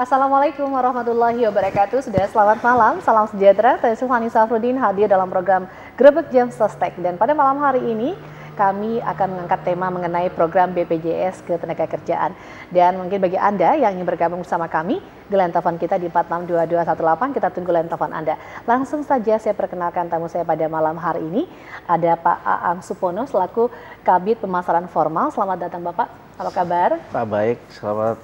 Assalamualaikum warahmatullahi wabarakatuh. Sudah selamat malam, salam sejahtera. Saya Sufani Safruddin hadir dalam program Grebek Jam Sostek. Dan pada malam hari ini kami akan mengangkat tema mengenai program BPJS Ketenagakerjaan. Dan mungkin bagi Anda yang ingin bergabung bersama kami di line telepon kita di 462218, kita tunggu line telepon Anda. Langsung saja saya perkenalkan tamu saya pada malam hari ini. Ada Pak Aang Supono selaku Kabid Pemasaran Formal. Selamat datang Bapak, apa kabar? Pak, baik, selamat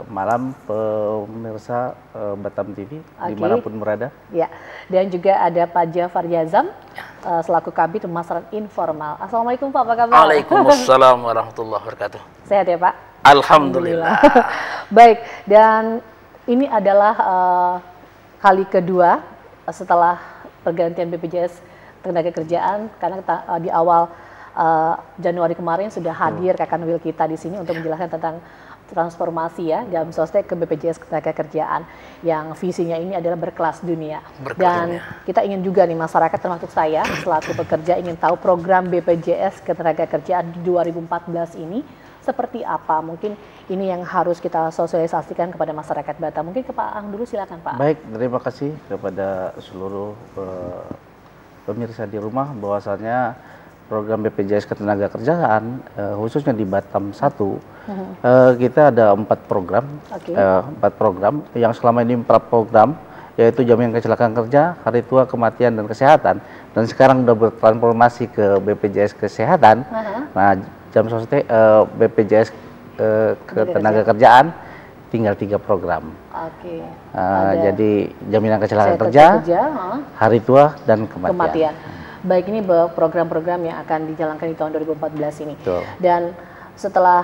malam pemirsa Batam TV, dimanapun berada. Ya, dan juga ada Pak Jafar Yazam selaku Kabid Pemasaran Informal. Assalamualaikum Pak, apa kabar? Waalaikumsalam warahmatullahi wabarakatuh. Sehat ya Pak? Alhamdulillah. Baik, dan ini adalah kali kedua setelah pergantian BPJS Ketenagakerjaan, karena di awal Januari kemarin sudah hadir Kakanwil kita di sini untuk menjelaskan tentang transformasi ya Jam Sostek ke BPJS Ketenagakerjaan yang visinya ini adalah berkelas dunia. Dan kita ingin juga nih masyarakat termasuk saya selaku pekerja ingin tahu program BPJS Ketenagakerjaan di 2014 ini seperti apa. Mungkin ini yang harus kita sosialisasikan kepada masyarakat Batam. Mungkin ke Pak Aang dulu, silakan Pak. Baik, terima kasih kepada seluruh pemirsa di rumah bahwasannya program BPJS Ketenagakerjaan khususnya di Batam 1 kita ada 4 program, 4 program yang selama ini 4 program yaitu jaminan kecelakaan kerja, hari tua, kematian dan kesehatan, dan sekarang sudah bertransformasi ke BPJS Kesehatan. Nah, Jam Sostek BPJS Ketenagakerjaan tinggal 3 program. Jadi jaminan kecelakaan kerja, hari tua dan kematian. Baik, ini program-program yang akan dijalankan di tahun 2014 ini. Betul. Dan setelah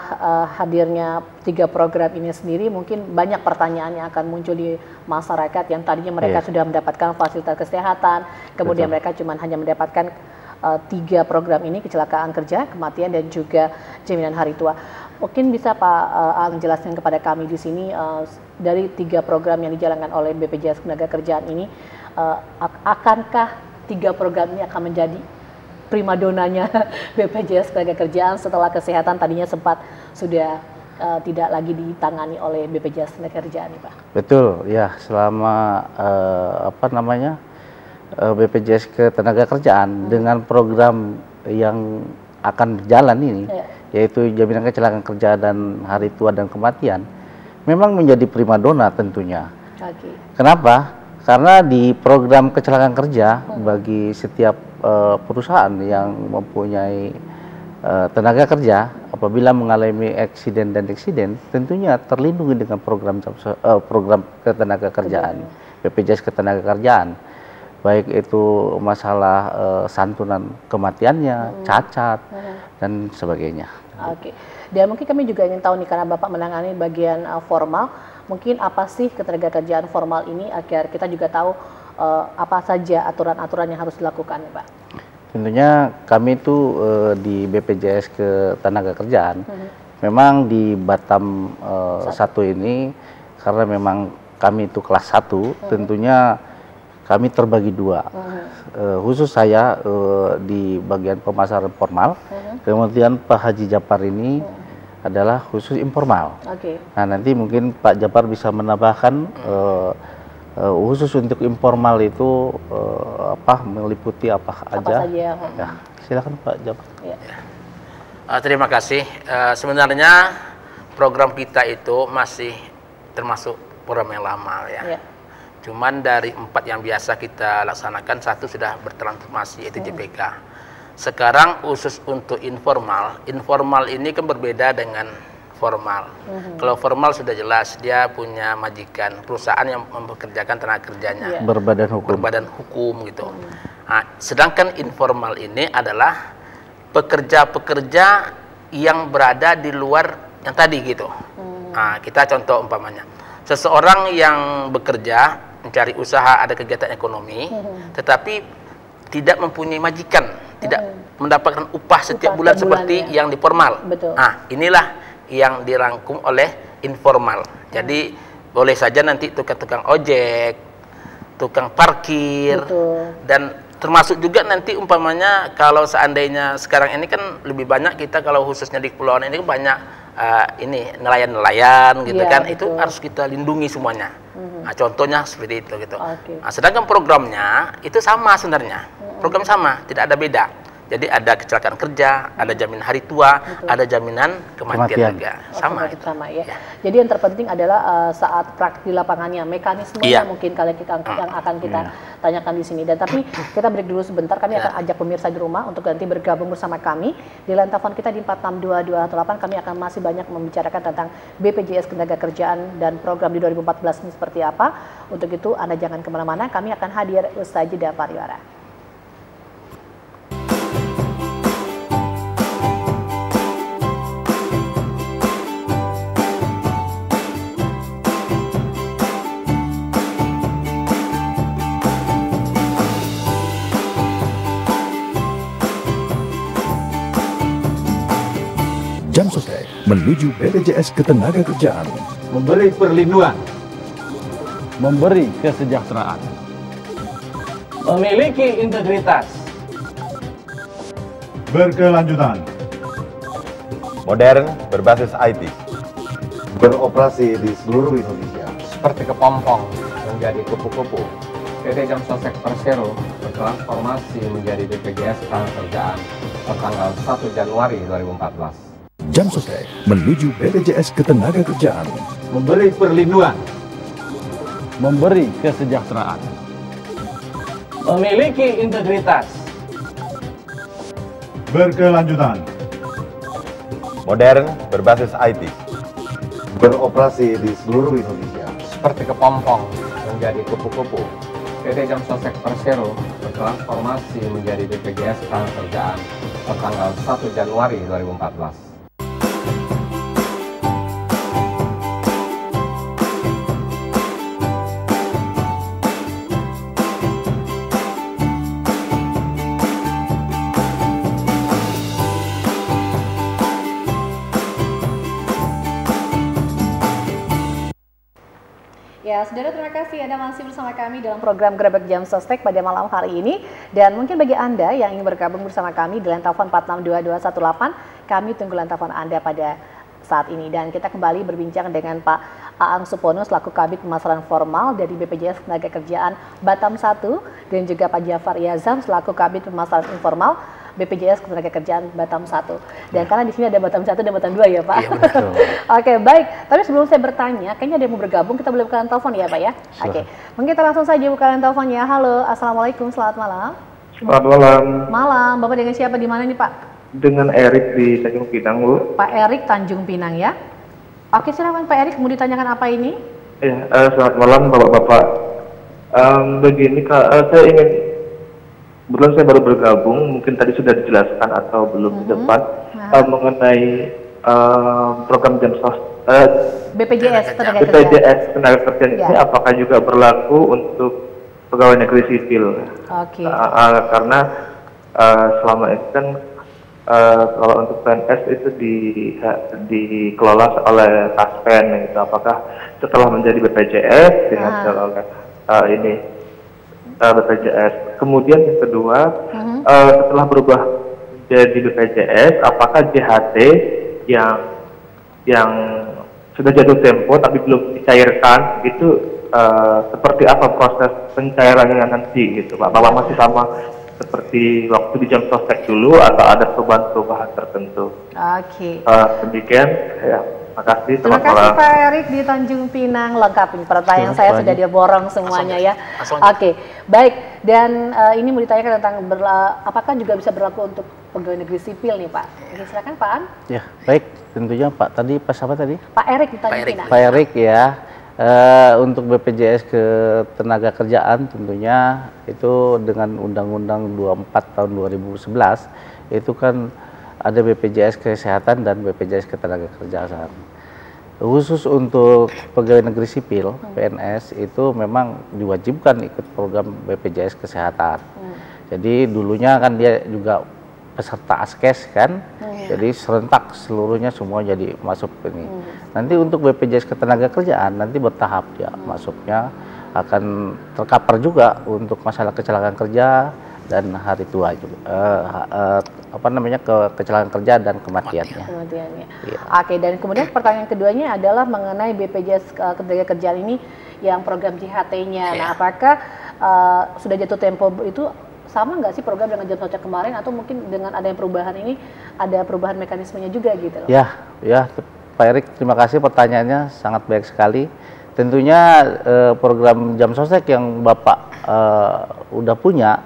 hadirnya 3 program ini sendiri, mungkin banyak pertanyaan yang akan muncul di masyarakat yang tadinya mereka sudah mendapatkan fasilitas kesehatan, kemudian mereka cuma hanya mendapatkan 3 program ini, kecelakaan kerja, kematian, dan juga jaminan hari tua. Mungkin bisa Pak Aang jelaskan kepada kami di sini dari 3 program yang dijalankan oleh BPJS Ketenagakerjaan ini, akankah 3 program ini akan menjadi primadonanya BPJS Ketenagakerjaan setelah kesehatan tadinya sempat sudah tidak lagi ditangani oleh BPJS Ketenagakerjaan, Pak? Betul, ya. Selama BPJS Ketenagakerjaan dengan program yang akan berjalan ini, yaitu jaminan kecelakaan kerja dan hari tua dan kematian, memang menjadi primadona tentunya. Kenapa? Karena di program kecelakaan kerja bagi setiap perusahaan yang mempunyai tenaga kerja apabila mengalami eksiden dan eksiden tentunya terlindungi dengan program ketenagakerjaan, BPJS Ketenagakerjaan. Baik itu masalah santunan kematiannya, cacat dan sebagainya. Dan mungkin kami juga ingin tahu nih, karena Bapak menangani bagian formal, mungkin apa sih ketenagakerjaan formal ini agar kita juga tahu apa saja aturan-aturan yang harus dilakukan, Pak? Tentunya kami itu di BPJS Ketenagakerjaan memang di Batam 1 ini, karena memang kami itu kelas 1, tentunya kami terbagi 2. Khusus saya di bagian pemasaran formal, kemudian Pak Haji Japar ini adalah khusus informal. Nah, nanti mungkin Pak Japar bisa menambahkan khusus untuk informal itu meliputi apa aja. Ya, silakan Pak Japar. Terima kasih. Sebenarnya program kita itu masih termasuk program yang lama ya. Cuman dari 4 yang biasa kita laksanakan, 1 sudah bertransformasi, yaitu JPK. Sekarang khusus untuk informal ini kan berbeda dengan formal. Kalau formal sudah jelas dia punya majikan, perusahaan yang mempekerjakan tenaga kerjanya, berbadan hukum gitu. Nah, sedangkan informal ini adalah pekerja-pekerja yang berada di luar yang tadi gitu. Nah, kita contoh umpamanya, seseorang yang bekerja mencari usaha, ada kegiatan ekonomi, tetapi tidak mempunyai majikan, tidak mendapatkan upah setiap bulan seperti yang di formal. Nah, inilah yang dirangkum oleh informal. Jadi boleh saja nanti tukang ojek, tukang parkir, dan termasuk juga nanti umpamanya kalau seandainya sekarang ini kan lebih banyak kita, kalau khususnya di kepulauan ini banyak ini nelayan-nelayan gitu Iya, kan, betul. itu harus kita lindungi semuanya. Nah, contohnya seperti itu gitu. Oke. Nah, sedangkan programnya itu sama sebenarnya, program sama, tidak ada beda. Jadi ada kecelakaan kerja, ada jaminan hari tua, ada jaminan kematian juga, sama. Otomatis sama ya. Ya. Jadi yang terpenting adalah saat praktik di lapangannya, mekanismenya mungkin kalian yang akan kita tanyakan di sini. Dan tapi kita break dulu sebentar, kami akan ajak pemirsa di rumah untuk nanti bergabung bersama kami di line telepon kita di 462218. Kami akan masih banyak membicarakan tentang BPJS Ketenagakerjaan dan program di 2014 ini seperti apa. Untuk itu Anda jangan kemana-mana, kami akan hadir usai jeda pariwara. Jam Sostek menuju BPJS Ketenagakerjaan. Memberi perlindungan, Memberi kesejahteraan. memiliki integritas, berkelanjutan, modern berbasis IT, beroperasi di seluruh Indonesia. seperti kepompong menjadi kupu-kupu. PT Jam Sostek Persero bertransformasi menjadi BPJS Ketenagakerjaan pertanggal 1 Januari 2014. Jam Sostek menuju BPJS Ketenagakerjaan. Memberi perlindungan, Memberi kesejahteraan. memiliki integritas, Berkelanjutan, modern berbasis IT, beroperasi di seluruh Indonesia. seperti kepompong menjadi kupu-kupu. PT Jam Sostek Persero bertransformasi menjadi BPJS Ketenagakerjaan pertanggal 1 Januari 2014. Ya, saudara, terima kasih Anda masih bersama kami dalam program Gerebek Jam Sostek pada malam hari ini. Dan mungkin bagi Anda yang ingin bergabung bersama kami di line telepon 462218, kami tunggu line telepon Anda pada saat ini. Dan kita kembali berbincang dengan Pak Aang Supono selaku Kabid Pemasaran Formal dari BPJS Ketenagakerjaan Batam 1 dan juga Pak Jafar Yazam selaku Kabid Pemasaran Informal BPJS Ketenagakerjaan Batam 1. Dan karena di sini ada Batam 1 dan Batam 2 ya Pak. Iya, betul. Oke, baik. Tapi sebelum saya bertanya, kayaknya ada yang mau bergabung, kita boleh buka telepon ya Pak ya? Oke, mungkin kita langsung saja buka teleponnya. Halo, Assalamualaikum, selamat malam. Selamat malam, Malam, Bapak dengan siapa, di mana nih Pak? dengan Erik di Tanjung Pinang, Bu. Pak Erik Tanjung Pinang ya? Oke, silakan Pak Erik, mau ditanyakan apa ini? Ya, selamat malam Bapak-Bapak. Begini Kak, saya ingin, kebetulan saya baru bergabung, mungkin tadi sudah dijelaskan atau belum di depan, mengenai program Jam Sostek BPJS Ketenagakerjaan. BPJS Ketenagakerjaan ini Ya. apakah juga berlaku untuk pegawai negeri sipil? Oke. Karena selama ini kan kalau untuk PNS itu dikelola oleh Taspen, gitu. Apakah setelah menjadi BPJS dihasil oleh BPJS. Kemudian yang kedua, setelah berubah menjadi BPJS, apakah JHT yang sudah jatuh tempo tapi belum dicairkan itu seperti apa proses pencairannya nanti gitu Pak? Bapak masih sama seperti waktu di Jam Sostek dulu atau ada perubahan-perubahan tertentu? Oke. Demikian ya. Makasih, Terima selamat kasih malam. Pak Erik di Tanjung Pinang, lengkap ini pertanyaan saya sudah diborong semuanya ya. Oke, baik. Dan ini mau ditanyakan tentang apakah juga bisa berlaku untuk pegawai negeri sipil nih Pak? Oke, silakan Pak An. Ya, baik. Tentunya Pak tadi pas apa tadi? Pak Erik di Tanjung Pinang. Pak Erik ya. Untuk BPJS Ketenagakerjaan tentunya itu dengan Undang-Undang 24 tahun 2011 itu kan ada BPJS Kesehatan dan BPJS Ketenagakerjaan. Khusus untuk pegawai negeri sipil PNS itu memang diwajibkan ikut program BPJS Kesehatan. Jadi dulunya kan dia juga peserta ASKES kan, jadi serentak seluruhnya semua jadi masuk ini. Nanti untuk BPJS Ketenagakerjaan nanti bertahap ya masuknya, akan tercover juga untuk masalah kecelakaan kerja dan hari tua juga kecelakaan kerja dan kematiannya. Iya. Oke, dan kemudian pertanyaan keduanya adalah mengenai BPJS Ketenagakerjaan ini yang program JHT-nya. Nah, apakah sudah jatuh tempo itu sama nggak sih program dengan jam sostek kemarin, atau mungkin dengan ada yang perubahan ini ada perubahan mekanismenya juga gitu loh? Ya Pak Erik, terima kasih pertanyaannya, sangat baik sekali. Tentunya program jam sostek yang Bapak udah punya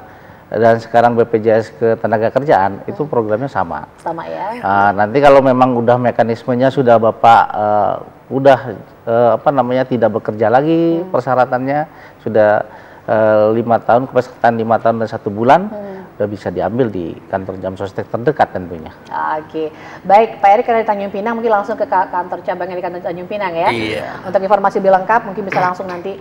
dan sekarang BPJS Ketenagakerjaan itu programnya sama. Sama ya. Nanti kalau memang udah mekanismenya sudah Bapak tidak bekerja lagi, persyaratannya sudah 5 tahun, kepesertaan 5 tahun dan 1 bulan, udah bisa diambil di kantor jam sostek terdekat tentunya. Oke, baik Pak Erik, dari Tanjung Pinang mungkin langsung ke kantor cabangnya di kantor Tanjung Pinang ya. Iya. Untuk informasi lebih lengkap mungkin bisa langsung nanti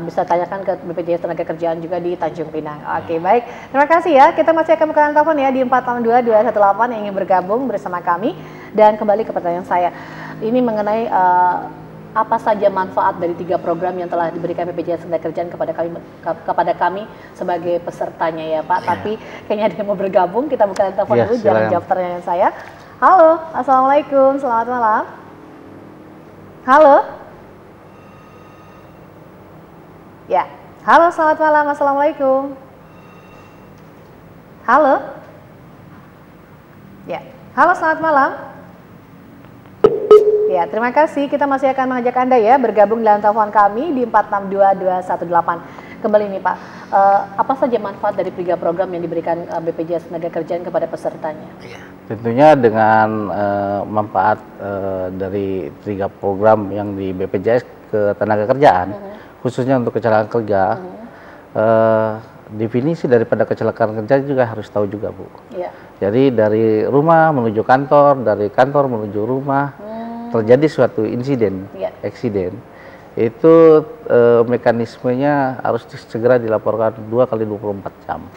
bisa tanyakan ke BPJS Ketenagakerjaan juga di Tanjung Pinang. Oke, baik. Terima kasih ya. Kita masih akan buka telepon ya di 462-218 yang ingin bergabung bersama kami. Dan kembali ke pertanyaan saya. Ini mengenai apa saja manfaat dari 3 program yang telah diberikan BPJS Ketenagakerjaan kepada kami sebagai pesertanya ya Pak. Tapi kayaknya ada yang mau bergabung. Kita buka telepon dulu, jangan jawab pertanyaan saya. Halo, Assalamualaikum, selamat malam. Halo. Ya, halo, selamat malam, Assalamualaikum. Halo. Ya, halo, selamat malam. Ya, terima kasih. Kita masih akan mengajak Anda ya bergabung dalam telepon kami di 462-218. Kembali nih Pak, apa saja manfaat dari 3 program yang diberikan BPJS Ketenagakerjaan kepada pesertanya? Tentunya dengan manfaat dari 3 program yang di BPJS Ketenagakerjaan, khususnya untuk kecelakaan kerja, definisi daripada kecelakaan kerja juga harus tahu juga Bu. Iya. Jadi dari rumah menuju kantor, dari kantor menuju rumah, terjadi suatu insiden, eksiden, itu mekanismenya harus segera dilaporkan 2 kali 24 jam.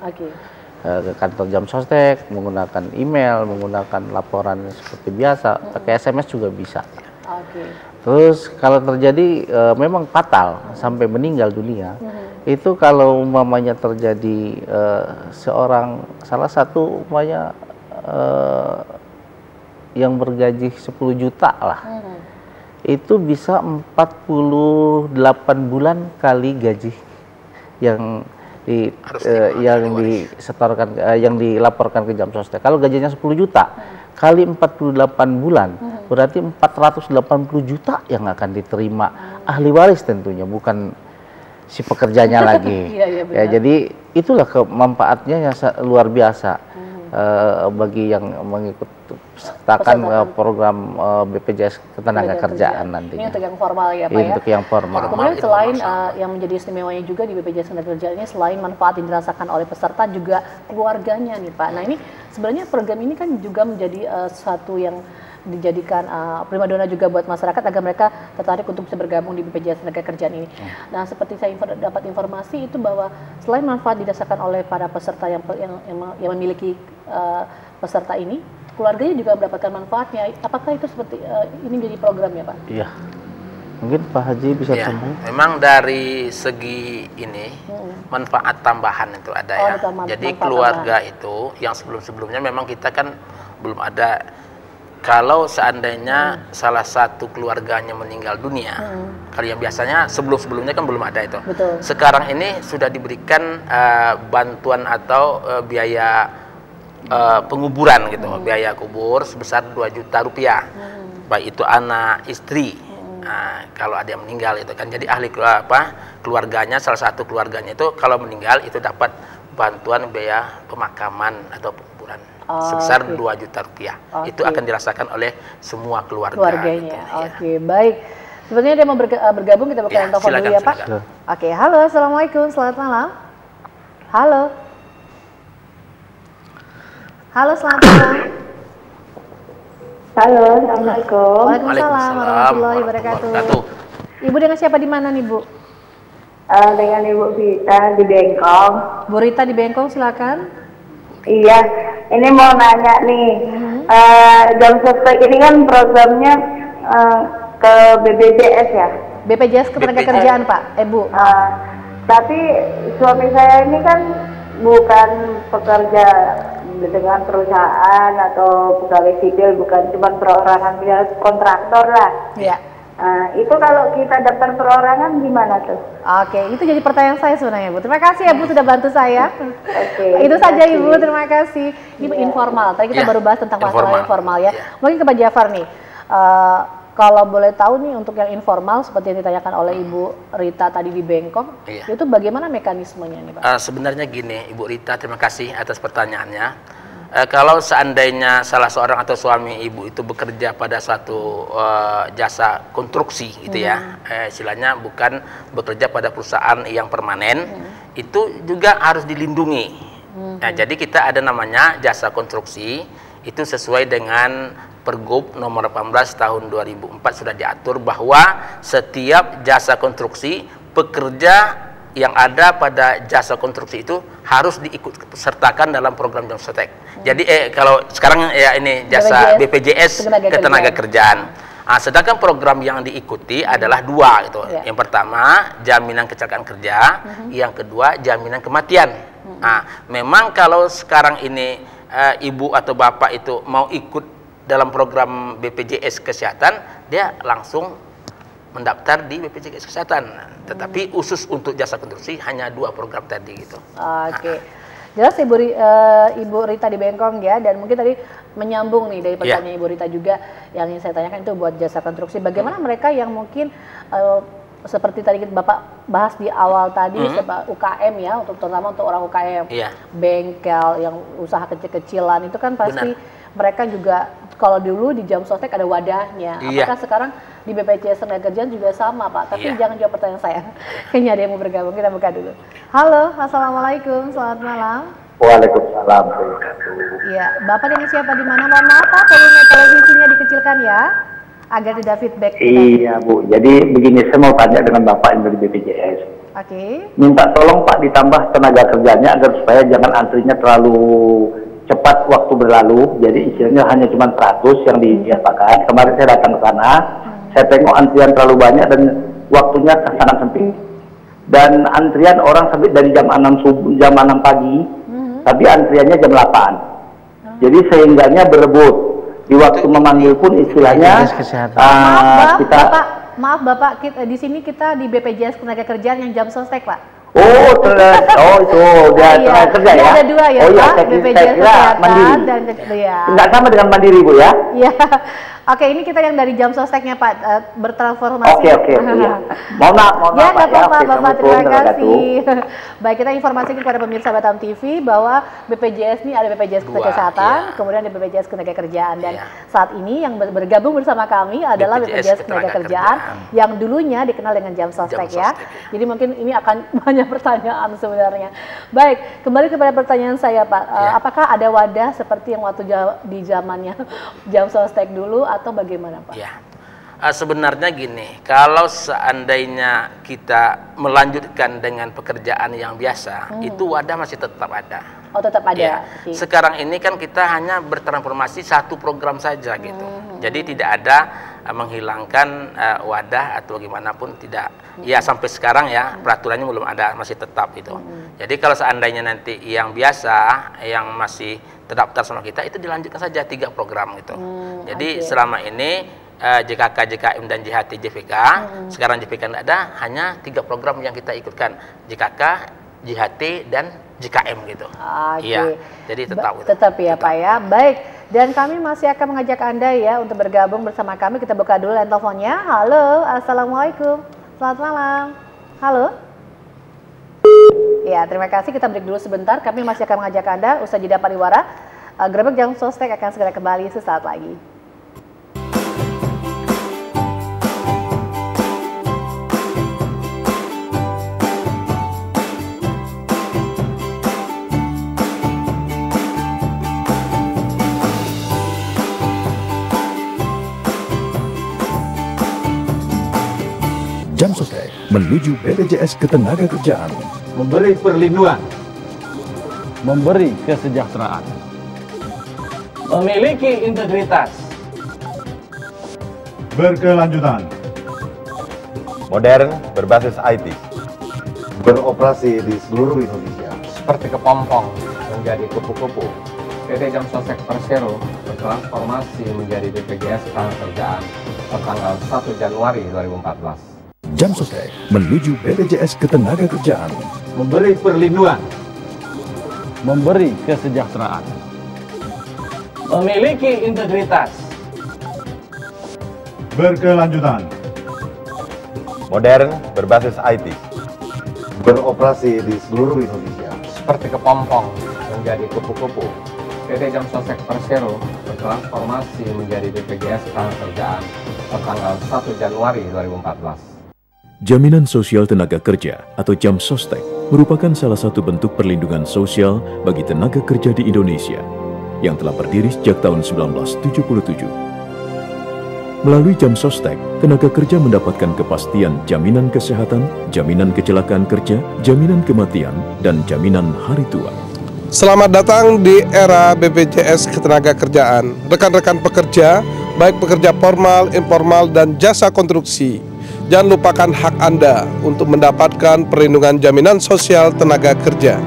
Ke kantor jam sostek, menggunakan email, menggunakan laporan seperti biasa, pakai SMS juga bisa. Terus kalau terjadi memang fatal sampai meninggal dunia, itu kalau umpamanya terjadi salah satu umpamanya yang bergaji 10 juta lah, itu bisa 48 bulan kali gaji yang yang dilaporkan ke jam sostek. Kalau gajinya 10 juta kali 48 bulan, berarti 480 juta yang akan diterima ahli waris tentunya, bukan si pekerjanya lagi. Ya, jadi itulah manfaatnya yang luar biasa bagi yang mengikutkan program BPJS Ketenagakerjaan nantinya. Ini untuk yang formal ya Pak ya? Untuk yang formal. Kemudian selain yang menjadi istimewanya juga di BPJS Ketenagakerjaan ini, selain manfaat yang dirasakan oleh peserta juga keluarganya nih Pak. Nah ini sebenarnya program ini kan juga menjadi satu yang dijadikan primadona juga buat masyarakat agar mereka tertarik untuk bisa bergabung di BPJS Ketenagakerjaan ini. Nah, seperti saya dapat informasi itu bahwa selain manfaat dirasakan oleh para peserta yang memiliki peserta ini, keluarganya juga mendapatkan manfaatnya. Apakah itu seperti ini menjadi program ya Pak? Iya. Mungkin Pak Haji bisa sambung. Memang dari segi ini manfaat tambahan itu ada ya. Jadi keluarga itu yang sebelum-sebelumnya memang kita kan belum ada. Kalau seandainya salah satu keluarganya meninggal dunia, kalau yang biasanya sebelum-sebelumnya kan belum ada itu. Betul. Sekarang ini sudah diberikan bantuan atau biaya penguburan gitu, biaya kubur sebesar 2 juta rupiah, baik itu anak, istri. Nah, kalau ada yang meninggal itu kan, jadi ahli keluarganya, salah satu keluarganya itu kalau meninggal itu dapat bantuan biaya pemakaman atau penguburan sebesar 2 juta rupiah. Itu akan dirasakan oleh semua keluarganya. Gitu, baik. Sebenarnya dia mau bergabung, kita buka telepon dulu ya Pak. Oke, halo, Assalamualaikum, selamat malam. Halo. Halo, selamat malam. Halo, Assalamualaikum. Waalaikumsalam warahmatullahi wabarakatuh. Ibu dengan siapa di mana nih Bu? Dengan Ibu Rita di Bengkong. Bu Rita di Bengkong, silakan. Iya, ini mau nanya nih, jam sostek ini kan programnya ke BPJS ya? BPJS Ketenagakerjaan Pak, Bu. Tapi suami saya ini kan bukan pekerja dengan perusahaan atau pegawai sipil, bukan cuma perorangan, kontraktor lah. Iya. Itu kalau kita daftar perorangan gimana tuh? Oke, itu jadi pertanyaan saya sebenarnya, Bu. Terima kasih ya, Bu, sudah bantu saya. Oke. Itu saja, Ibu. Terima kasih. Ini informal. Tadi kita baru bahas tentang masalah informal ya. Mungkin ke Pak Jafar nih. Kalau boleh tahu nih untuk yang informal seperti yang ditanyakan oleh Ibu Rita tadi di Bengkong, itu bagaimana mekanismenya nih, Pak? Sebenarnya gini, Ibu Rita, terima kasih atas pertanyaannya. Kalau seandainya salah seorang atau suami ibu itu bekerja pada suatu jasa konstruksi gitu ya, istilahnya bukan bekerja pada perusahaan yang permanen, itu juga harus dilindungi. Nah, jadi kita ada namanya jasa konstruksi, itu sesuai dengan Pergub nomor 18 tahun 2004 sudah diatur bahwa setiap jasa konstruksi, pekerja yang ada pada jasa konstruksi itu harus diikut sertakan dalam program Jam Sostek. Jadi kalau sekarang ya ini jasa BPJS Ketenagakerjaan. Sedangkan program yang diikuti adalah dua gitu. Yang pertama jaminan kecelakaan kerja, yang kedua jaminan kematian. Memang kalau sekarang ini ibu atau bapak itu mau ikut dalam program BPJS Kesehatan, dia langsung mendaftar di BPJS Kesehatan. Tetapi khusus untuk jasa konstruksi hanya dua program tadi gitu. Oke. Jelas Ibu Rita di Bengkong ya, dan mungkin tadi menyambung nih dari pertanyaan Ibu Rita juga yang ingin saya tanyakan itu buat jasa konstruksi. Bagaimana mereka yang mungkin seperti tadi Bapak bahas di awal tadi, UKM ya, terutama untuk orang UKM, bengkel yang usaha kecil-kecilan itu kan pasti mereka juga, kalau dulu di Jam Sostek ada wadahnya. Apakah sekarang di BPJS Ketenagakerjaan juga sama, Pak? Tapi jangan jawab pertanyaan saya. Kayaknya ada yang mau bergabung. Kita buka dulu. Halo, assalamualaikum, selamat malam. Waalaikumsalam. Iya, Bapak dengan siapa di mana? Mohon maaf Pak, volume televisinya dikecilkan ya, agar tidak feedback. Iya Bu, jadi begini, saya mau tanya dengan Bapak yang dari BPJS. Minta tolong Pak ditambah tenaga kerjanya agar supaya jangan antrinya terlalu cepat waktu berlalu, jadi istilahnya hanya cuma 100 yang dinyatakan. Kemarin saya datang ke sana, saya tengok antrian terlalu banyak dan waktunya sangat sempit. Dan antrian orang sampai dari jam 6 pagi, tapi antriannya jam 8. Jadi sehingganya berebut. Di waktu memanggil pun istilahnya Maaf Bapak, di sini kita di BPJS Ketenagakerjaan yang Jam Sostek, Pak. Itu dia tenaga kerja ya. Ada dua ya, Pak, BPJS Kesehatan dan nggak sama dengan Mandiri Bu ya? Iya. Oke, ini kita yang dari Jam Sosteknya Pak, bertransformasi. Oke. Mohon maaf ya, nggak apa-apa Bapak, terima kasih. Baik, kita informasikan kepada pemirsa Batam TV bahwa BPJS ini ada BPJS Kesehatan, kemudian ada BPJS Ketenagakerjaan, dan saat ini yang bergabung bersama kami adalah BPJS Ketenagakerjaan yang dulunya dikenal dengan Jam Sostek ya. Jadi mungkin ini akan banyak pertanyaan sebenarnya. Baik, kembali kepada pertanyaan saya Pak, apakah ada wadah seperti yang waktu di zamannya Jam Sostek dulu atau bagaimana Pak? Ya, sebenarnya gini, kalau seandainya kita melanjutkan dengan pekerjaan yang biasa, itu wadah masih tetap ada. Oh, tetap ada. Ya. Sekarang ini kan kita hanya bertransformasi satu program saja gitu. Jadi tidak ada menghilangkan wadah atau gimana pun tidak. Ya sampai sekarang ya peraturannya belum ada, masih tetap itu. Jadi kalau seandainya nanti yang biasa yang masih terdaftar sama kita itu dilanjutkan saja 3 program gitu. Jadi selama ini JKK, JKM dan JHT, JVK, sekarang JVK tidak ada, hanya 3 program yang kita ikutkan, JKK, JHT dan JKM gitu. Iya. Jadi tetap. Tetap ya Pak ya. Baik. Dan kami masih akan mengajak Anda ya untuk bergabung bersama kami. Kita buka dulu line teleponnya. Halo, assalamualaikum. Selamat malam. Halo. Ya, terima kasih. Kita break dulu sebentar. Kami masih akan mengajak Anda usai jeda pariwara. Gerbek Jam Sostek akan segera kembali sesaat lagi. Jam Sostek menuju BPJS Ketenagakerjaan. Memberi perlindungan, memberi kesejahteraan, memiliki integritas, berkelanjutan, modern berbasis IT, beroperasi di seluruh Indonesia, seperti kepompong menjadi kupu-kupu. PT Jam Sostek Persero bertransformasi menjadi BPJS Ketenagakerjaan tertanggal 1 Januari 2014. Jam Sostek menuju BPJS Ketenagakerjaan. Memberi perlindungan, memberi kesejahteraan, memiliki integritas, berkelanjutan, modern berbasis IT, beroperasi di seluruh Indonesia. Seperti kepompong menjadi kupu-kupu. PT Jam Sostek Persero bertransformasi menjadi BPJS Ketenagakerjaan tertanggal 1 Januari 2014. Jaminan Sosial Tenaga Kerja atau Jam Sostek merupakan salah satu bentuk perlindungan sosial bagi tenaga kerja di Indonesia yang telah berdiri sejak tahun 1977. Melalui Jam Sostek, tenaga kerja mendapatkan kepastian jaminan kesehatan, jaminan kecelakaan kerja, jaminan kematian, dan jaminan hari tua. Selamat datang di era BPJS Ketenagakerjaan. Rekan-rekan pekerja, baik pekerja formal, informal, dan jasa konstruksi, jangan lupakan hak Anda untuk mendapatkan perlindungan jaminan sosial tenaga kerja.